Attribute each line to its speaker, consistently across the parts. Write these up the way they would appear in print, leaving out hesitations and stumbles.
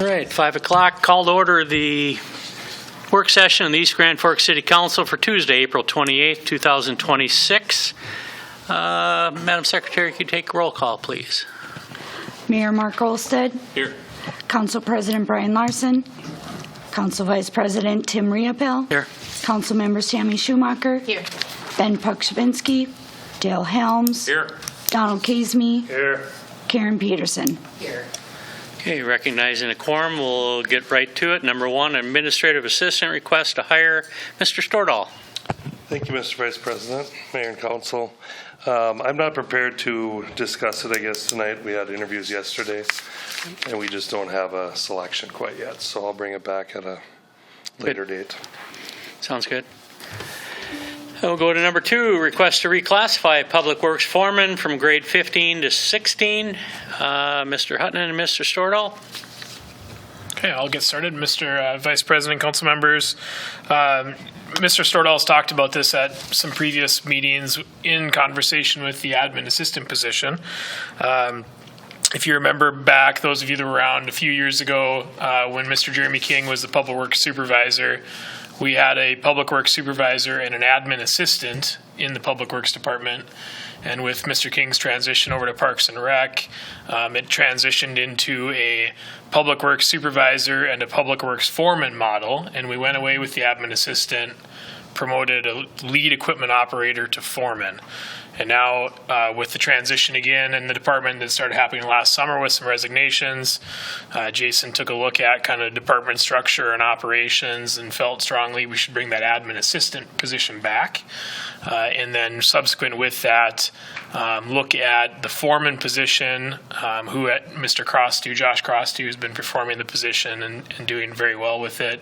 Speaker 1: All right, 5 o'clock. Call to order the work session of the East Grand Forks City Council for Tuesday, April 28th, 2026. Madam Secretary, could you take a roll call, please?
Speaker 2: Mayor Mark Olsted.
Speaker 1: Here.
Speaker 2: Council President Brian Larson. Council Vice President Tim Riopel.
Speaker 1: Here.
Speaker 2: Council Members Tammy Schumacher.
Speaker 3: Here.
Speaker 2: Ben Pukshavinsky. Dale Helms.
Speaker 1: Here.
Speaker 2: Donald Kazmi.
Speaker 1: Here.
Speaker 2: Karen Peterson.
Speaker 3: Here.
Speaker 1: Okay, recognizing a quorum, we'll get right to it. Number one, administrative assistant request to hire Mr. Stordahl.
Speaker 4: Thank you, Mr. Vice President, Mayor and Council. I'm not prepared to discuss it, I guess, tonight. We had interviews yesterday, and we just don't have a selection quite yet, so I'll bring it back at a later date.
Speaker 1: Sounds good. We'll go to number two, request to reclassify Public Works Foreman from grade 15 to 16. Mr. Huttunen and Mr. Stordahl.
Speaker 5: Okay, I'll get started. Mr. Vice President, council members, Mr. Stordahl's talked about this at some previous meetings in conversation with the admin assistant position. If you remember back, those of you that were around a few years ago, when Mr. Jeremy King was the public works supervisor, we had a public works supervisor and an admin assistant in the public works department. And with Mr. King's transition over to Parks and Rec, it transitioned into a public works supervisor and a public works foreman model. And we went away with the admin assistant, promoted a lead equipment operator to foreman. And now with the transition again in the department that started happening last summer with some resignations, Jason took a look at kind of department structure and operations and felt strongly we should bring that admin assistant position back. And then subsequent with that, look at the foreman position, who at Mr. Crostew, Josh Crostew, has been performing the position and doing very well with it,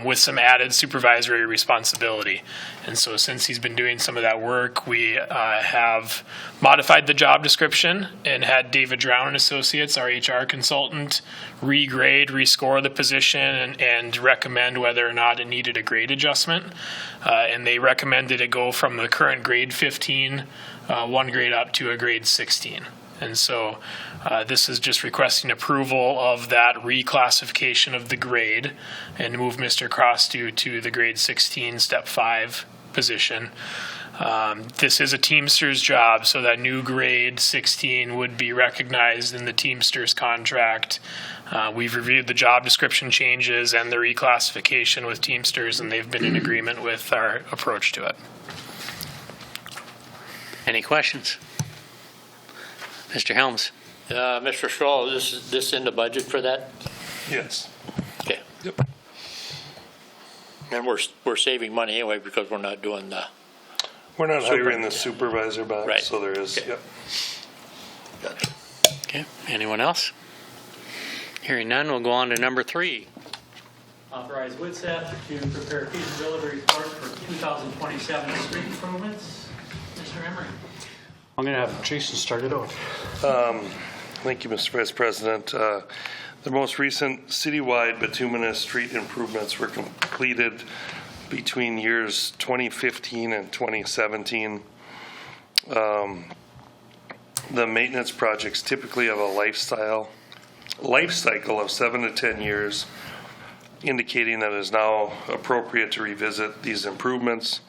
Speaker 5: with some added supervisory responsibility. And so since he's been doing some of that work, we have modified the job description and had David Drown and Associates, our HR consultant, regrade, rescore the position and recommend whether or not it needed a grade adjustment. And they recommended it go from the current grade 15, one grade up to a grade 16. And so this is just requesting approval of that reclassification of the grade and move Mr. Crostew to the grade 16, step 5 position. This is a Teamsters job, so that new grade 16 would be recognized in the Teamsters contract. We've reviewed the job description changes and the reclassification with Teamsters, and they've been in agreement with our approach to it.
Speaker 1: Any questions? Mr. Helms.
Speaker 6: Mr. Straw, is this in the budget for that?
Speaker 4: Yes.
Speaker 6: Okay.
Speaker 4: Yep.
Speaker 6: And we're saving money anyway because we're not doing the.
Speaker 4: We're not hiring the supervisor back,
Speaker 6: Right.
Speaker 4: so there is,
Speaker 6: Okay.
Speaker 4: yep.
Speaker 6: Gotcha.
Speaker 1: Okay, anyone else? Hearing none, we'll go on to number three. Authorize Widseth to prepare feasibility report for 2027 street improvements. Mr. Emery.
Speaker 7: I'm going to have Jason start it off.
Speaker 4: Thank you, Mr. Vice President. The most recent citywide bituminous street improvements were completed between years 2015 and 2017. The maintenance projects typically have a life cycle of 7 to 10 years, indicating that it is now appropriate to revisit these improvements.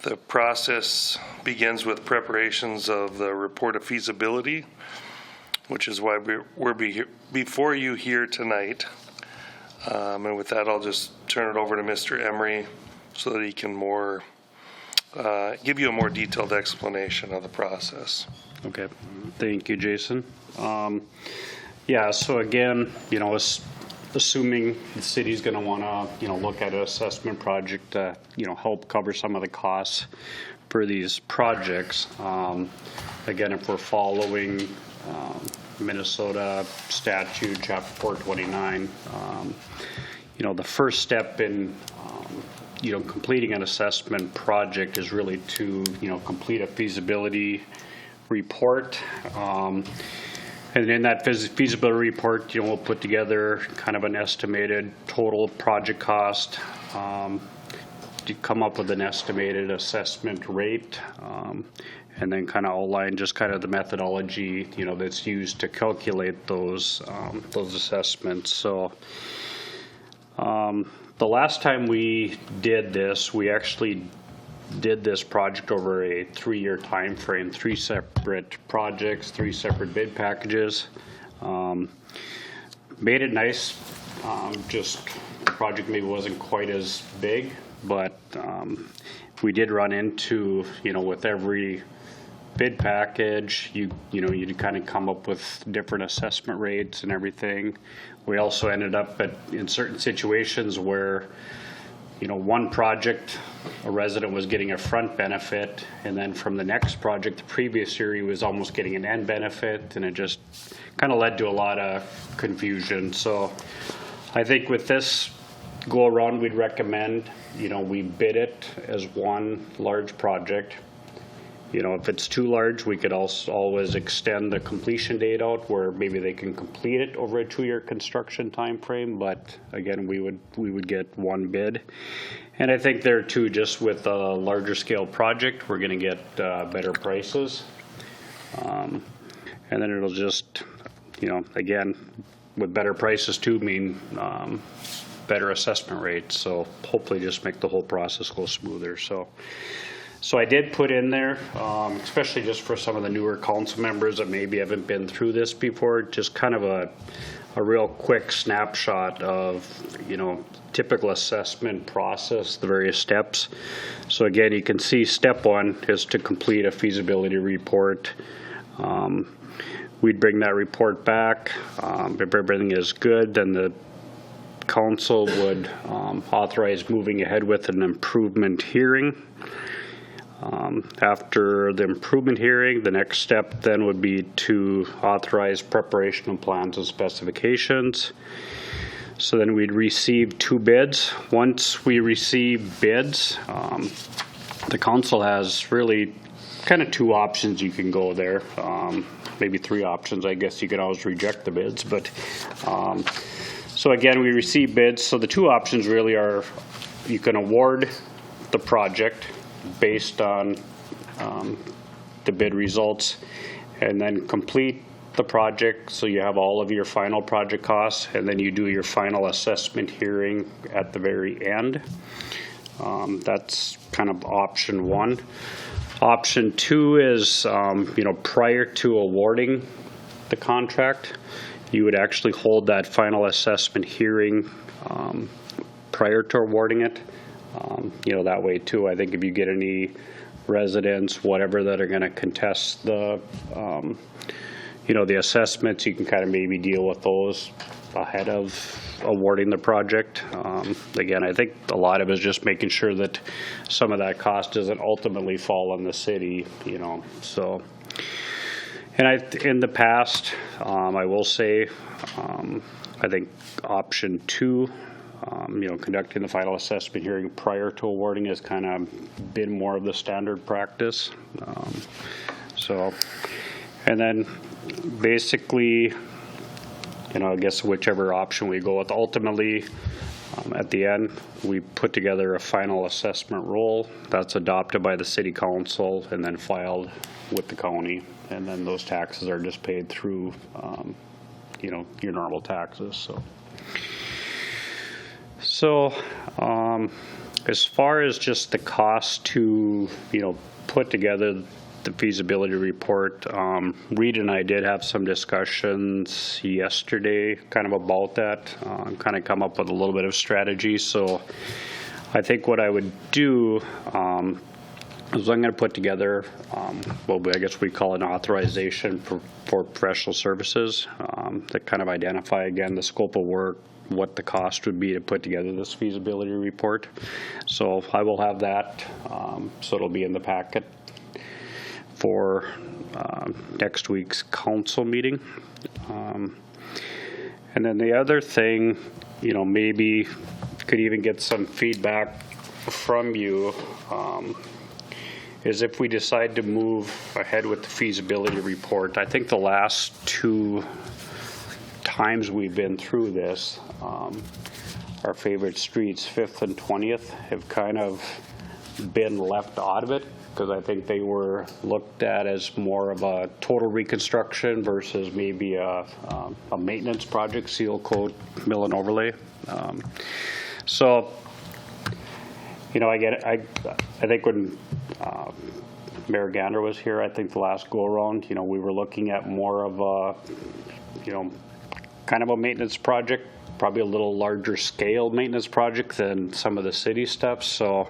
Speaker 4: The process begins with preparations of the report of feasibility, which is why we're before you here tonight. And with that, I'll just turn it over to Mr. Emery so that he can give you a more detailed explanation of the process.
Speaker 7: Okay, thank you, Jason. Yeah, so again, assuming the city's going to want to, look at an assessment project to, help cover some of the costs for these projects. Again, if we're following Minnesota Statute, Chapter 429, the first step in completing an assessment project is really to, complete a feasibility report. And in that feasibility report, we'll put together kind of an estimated total project cost, to come up with an estimated assessment rate. and then kind of outline just kind of the methodology, you know, that's used to calculate those assessments. So the last time we did this, we actually did this project over a 3-year time frame, 3 separate projects, 3 separate bid packages. Made it nice. Just the project maybe wasn't quite as big, but we did run into, you know, with every bid package, you know, you'd kind of come up with different assessment rates and everything. We also ended up in certain situations where, you know, one project, a resident was getting a front benefit, and then from the next project, the previous year, he was almost getting an end benefit, and it just kind of led to a lot of confusion. So I think with this go around, we'd recommend, you know, we bid it as one large project. You know, if it's too large, we could also always extend the completion date out where maybe they can complete it over a 2-year construction time frame. But again, we would get one bid. And I think there too, just with a larger scale project, we're going to get better prices. And then it'll just, you know, again, with better prices too mean better assessment rates. So hopefully just make the whole process go smoother. So I did put in there, especially just for some of the newer council members that maybe haven't been through this before, just kind of a real quick snapshot of, you know, typical assessment process, the various steps. So again, you can see step 1 is to complete a feasibility report. We'd bring that report back. If everything is good, then the council would authorize moving ahead with an improvement hearing. After the improvement hearing, the next step then would be to authorize preparation of plans and specifications. So then we'd receive 2 bids. Once we receive bids, the council has really kind of 2 options you can go there. Maybe 3 options. I guess you could always reject the bids, but so again, we receive bids. So the 2 options really are, you can award the project based on the bid results, and then complete the project so you have all of your final project costs, and then you do your final assessment hearing at the very end. That's kind of option 1. Option 2 is, you know, prior to awarding the contract, you would actually hold that final assessment hearing prior to awarding it. You know, that way too, I think if you get any residents, whatever, that are going to contest the, you know, the assessments, you can kind of maybe deal with those ahead of awarding the project. Again, I think a lot of it is just making sure that some of that cost doesn't ultimately fall on the city, you know. So, and in the past, I will say, I think option 2, you know, conducting the final assessment hearing prior to awarding has kind of been more of the standard practice. So, and then basically, you know, I guess whichever option we go with, ultimately, at the end, we put together a final assessment roll that's adopted by the city council and then filed with the county, and then those taxes are just paid through, you know, your normal taxes. So, as far as just the cost to, you know, put together the feasibility report, Reid and I did have some discussions yesterday kind of about that, kind of come up with a little bit of strategy. So I think what I would do is I'm going to put together, well, I guess we call it an authorization for professional services that kind of identify, again, the scope of work, what the cost would be to put together this feasibility report. So I will have that, so it'll be in the packet for next week's council meeting. And then the other thing, you know, maybe could even get some feedback from you, is if we decide to move ahead with the feasibility report. I think the last 2 times we've been through this, our favorite streets, 5th and 20th, have kind of been left out of it because I think they were looked at as more of a total reconstruction versus maybe a maintenance project, seal coat, mill and overlay. So, you know, I get it. I think when Mayor Gander was here, I think the last go around, you know, we were looking at more of a, you know, kind of a maintenance project, probably a little larger scale maintenance project than some of the city stuff. So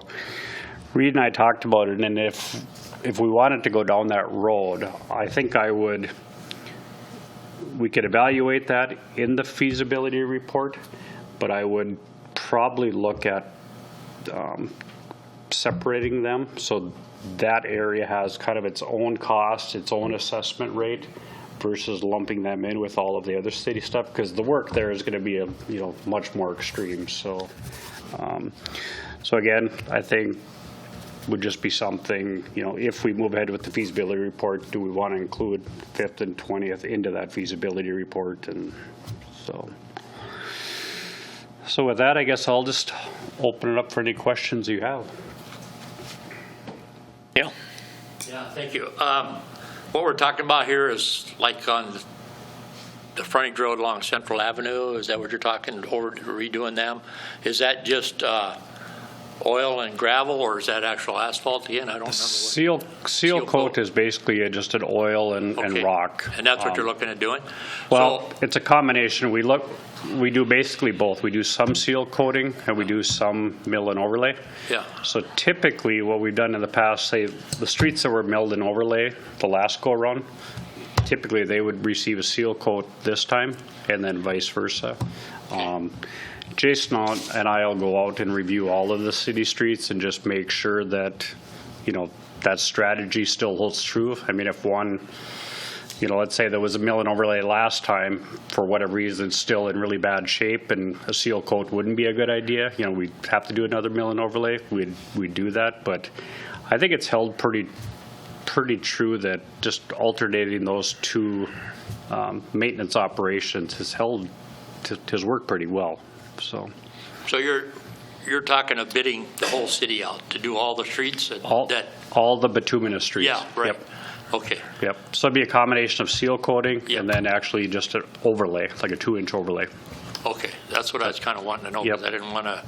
Speaker 7: Reid and I talked about it, and if we wanted to go down that road, I think we could evaluate that in the feasibility report, but I would probably look at separating them so that area has kind of its own cost, its own assessment rate, versus lumping them in with all of the other city stuff, because the work there is going to be much more extreme. So so again, I think would just be something, you know, if we move ahead with the feasibility report, do we want to include 5th and 20th into that feasibility report? And so with that, I guess I'll just open it up for any questions you have.
Speaker 6: Yeah. Yeah, thank you. What we're talking about here is like on the frontage road along Central Avenue. Is that what you're talking over redoing them? Is that just oil and gravel, or is that actual asphalt again? I don't remember.
Speaker 7: Seal coat is basically just an oil and rock.
Speaker 6: And that's what you're looking at doing?
Speaker 7: Well, it's a combination. We do basically both. We do some seal coating and we do some mill and overlay.
Speaker 6: Yeah.
Speaker 7: So typically what we've done in the past, say the streets that were milled and overlay the last go around, typically they would receive a seal coat this time and then vice versa. Jason and I will go out and review all of the city streets and just make sure that, you know, that strategy still holds true. I mean, if one, you know, let's say there was a mill and overlay last time, for whatever reason, still in really bad shape, and a seal coat wouldn't be a good idea, you know, we'd have to do another mill and overlay, we'd do that. But I think it's held pretty true that just alternating those two maintenance operations has worked pretty well. So you're talking of bidding the whole city out to do all the streets? All the bituminous streets.
Speaker 6: Yeah, right.
Speaker 7: Yep.
Speaker 6: Okay.
Speaker 7: Yep. So it'd be a combination of seal coating and then actually just an overlay, like a 2-inch overlay.
Speaker 6: Okay, that's what I was kind of wanting to know, because I didn't want to,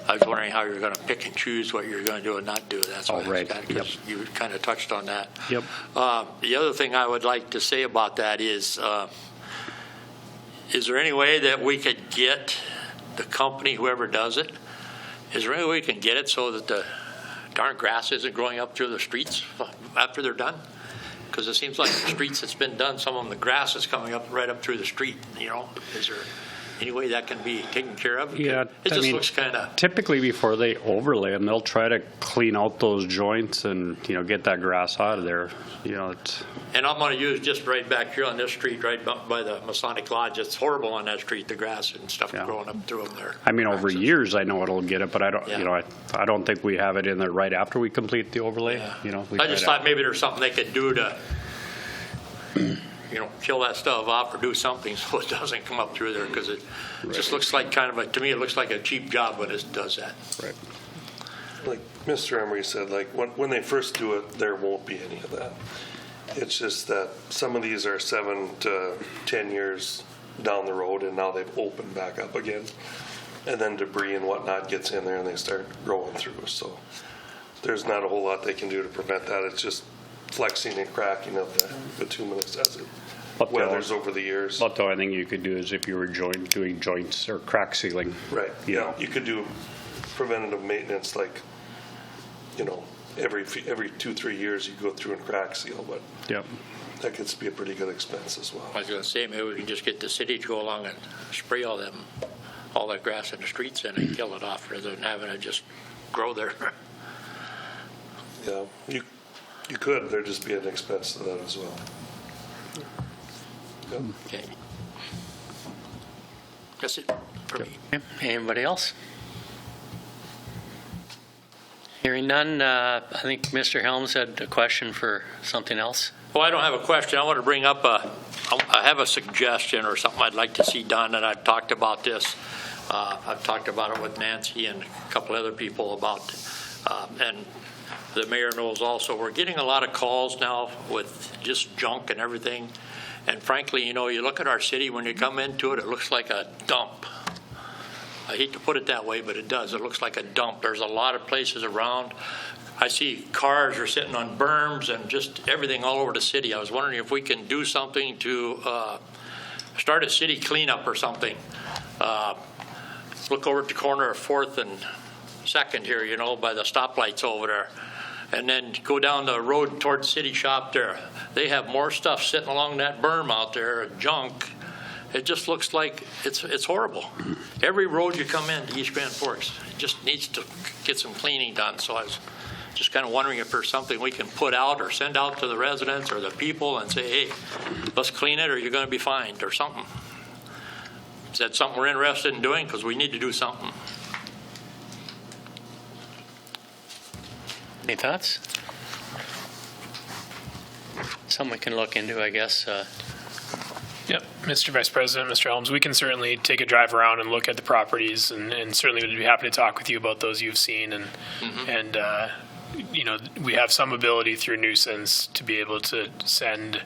Speaker 6: I was wondering how you're going to pick and choose what you're going to do and not do. That's why because you kind of touched on that.
Speaker 7: Yep.
Speaker 6: The other thing I would like to say about that is there any way that we could get the company, whoever does it, is there any way we can get it so that the darn grass isn't growing up through the streets after they're done? Because it seems like the streets that's been done, some of them, the grass is coming up right up through the street, you know? Is there any way that can be taken care of?
Speaker 7: Yeah.
Speaker 6: It just looks kind of...
Speaker 7: Typically before they overlay them, they'll try to clean out those joints and, you know, get that grass out of there. You know,
Speaker 6: And I'm going to use just right back here on this street, right by the Masonic Lodge. It's horrible on that street, the grass and stuff growing up through them there.
Speaker 7: I mean, over years, I know it'll get it, but I don't, you know, I don't think we have it in there right after we complete the overlay. Yeah. You know,
Speaker 6: I just thought maybe there's something they could do to, you know, kill that stuff off or do something so it doesn't come up through there, because it just looks like kind of to me, it looks like a cheap job when it does that.
Speaker 7: Right.
Speaker 4: Like Mr. Emery said, like when they first do it, there won't be any of that. It's just that some of these are 7 to 10 years down the road, and now they've opened back up again. And then debris and whatnot gets in there and they start growing through. So there's not a whole lot they can do to prevent that. It's just flexing and cracking of the bituminous as it weathers over the years.
Speaker 7: But the only thing you could do is if you were doing joints or crack sealing.
Speaker 4: Right. Yeah. You could do preventative maintenance, like, you know, every 2-3 years you go through and crack seal, but that could be a pretty good expense as well.
Speaker 6: I was going to say, maybe we can just get the city to go along and spray all that grass in the streets and kill it off, rather than having it just grow there.
Speaker 4: Yeah, you could. There'd just be an expense to that as well. Yep.
Speaker 6: Okay. That's it for me.
Speaker 1: Okay. Anybody else? Hearing none, I think Mr. Helms had a question for something else.
Speaker 6: Well, I don't have a question. I want to bring up I have a suggestion or something I'd like to see done, and I've talked about this. I've talked about it with Nancy and a couple other people about, and the mayor knows also, we're getting a lot of calls now with just junk and everything. And frankly, you know, you look at our city, when you come into it, it looks like a dump. I hate to put it that way, but it does. It looks like a dump. There's a lot of places around. I see cars are sitting on berms and just everything all over the city. I was wondering if we can do something to start a city cleanup or something. Look over at the corner of 4th and 2nd here, you know, by the stoplights over there. And then go down the road towards City Shop there. They have more stuff sitting along that berm out there, junk. It just looks like it's horrible. Every road you come in to East Grand Forks, it just needs to get some cleaning done. So I was just kind of wondering if there's something we can put out or send out to the residents or the people and say, hey, let's clean it or you're going to be fined or something. Is that something we're interested in doing? Because we need to do something.
Speaker 1: Any thoughts? Something we can look into, I guess.
Speaker 5: Yep, Mr. Vice President, Mr. Helms, we can certainly take a drive around and look at the properties, and certainly would be happy to talk with you about those you've seen. And you know, we have some ability through nuisance to be able to send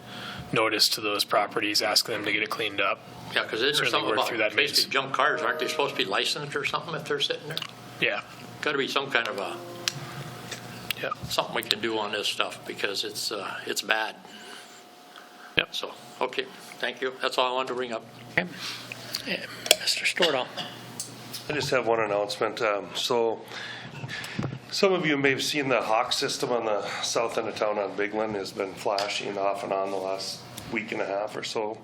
Speaker 5: notice to those properties, ask them to get it cleaned up.
Speaker 6: Yeah, because isn't there
Speaker 5: Certainly
Speaker 6: something
Speaker 5: work through
Speaker 6: about
Speaker 5: that
Speaker 6: basically
Speaker 5: means.
Speaker 6: junk cars? Aren't they supposed to be licensed or something if they're sitting there?
Speaker 5: Yeah,
Speaker 6: Got to be some kind of a
Speaker 5: yeah,
Speaker 6: something we can do on this stuff because it's bad.
Speaker 5: yep.
Speaker 6: So, okay, thank you. That's all I wanted to bring up.
Speaker 1: Okay. Yeah, Mr. Stordahl.
Speaker 4: I just have one announcement. So some of you may have seen the Hawk system on the south end of town on Bigland has been flashing off and on the last week and a half or so.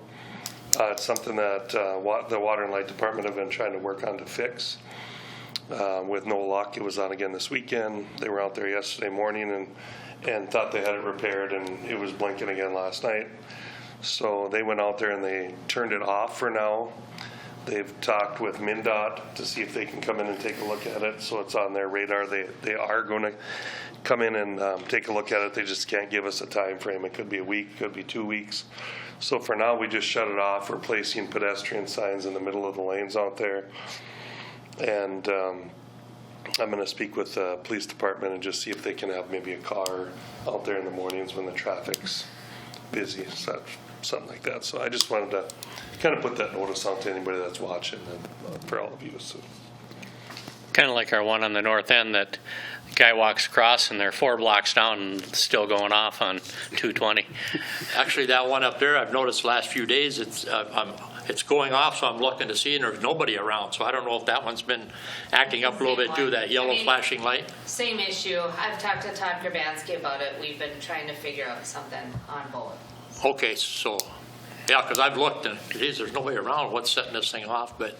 Speaker 4: It's something that the Water and Light Department have been trying to work on to fix. With no luck, it was on again this weekend. They were out there yesterday morning and thought they had it repaired, and it was blinking again last night. So they went out there and they turned it off for now. They've talked with MnDOT to see if they can come in and take a look at it. So it's on their radar. They are going to come in and take a look at it. They just can't give us a time frame. It could be a week, could be 2 weeks. So for now, we just shut it off. We're placing pedestrian signs in the middle of the lanes out there. And I'm going to speak with the police department and just see if they can have maybe a car out there in the mornings when the traffic's busy, something like that. So I just wanted to kind of put that notice out to anybody that's watching and for all of you. So.
Speaker 1: Kind of like our one on the north end that the guy walks across and they're 4 blocks down and still going off on 220.
Speaker 6: Actually, that one up there, I've noticed the last few days, it's going off, so I'm looking to see, and there's nobody around. So I don't know if that one's been acting up a little bit too, that yellow flashing light.
Speaker 3: Same issue. I've talked to Todd Grabansky about it. We've been trying to figure out something on both.
Speaker 6: Okay, so, yeah, because I've looked and, geez, there's nobody around. What's setting this thing off? But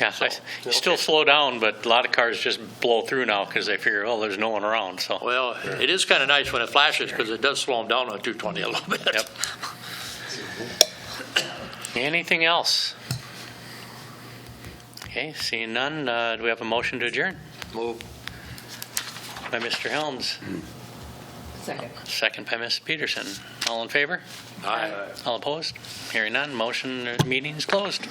Speaker 1: Yeah,
Speaker 6: So,
Speaker 1: you still slow down, but a lot of cars just blow through now because they figure, oh, there's no one around. So
Speaker 6: well, it is kind of nice when it flashes because it does slow them down on 220 a little bit.
Speaker 1: Yep. Anything else? Okay, seeing none, do we have a motion to adjourn?
Speaker 6: Move.
Speaker 1: By Mr. Helms.
Speaker 3: Second.
Speaker 1: Second by Ms. Peterson. All in favor?
Speaker 6: Aye.
Speaker 1: All opposed? Hearing none, motion, meeting is closed.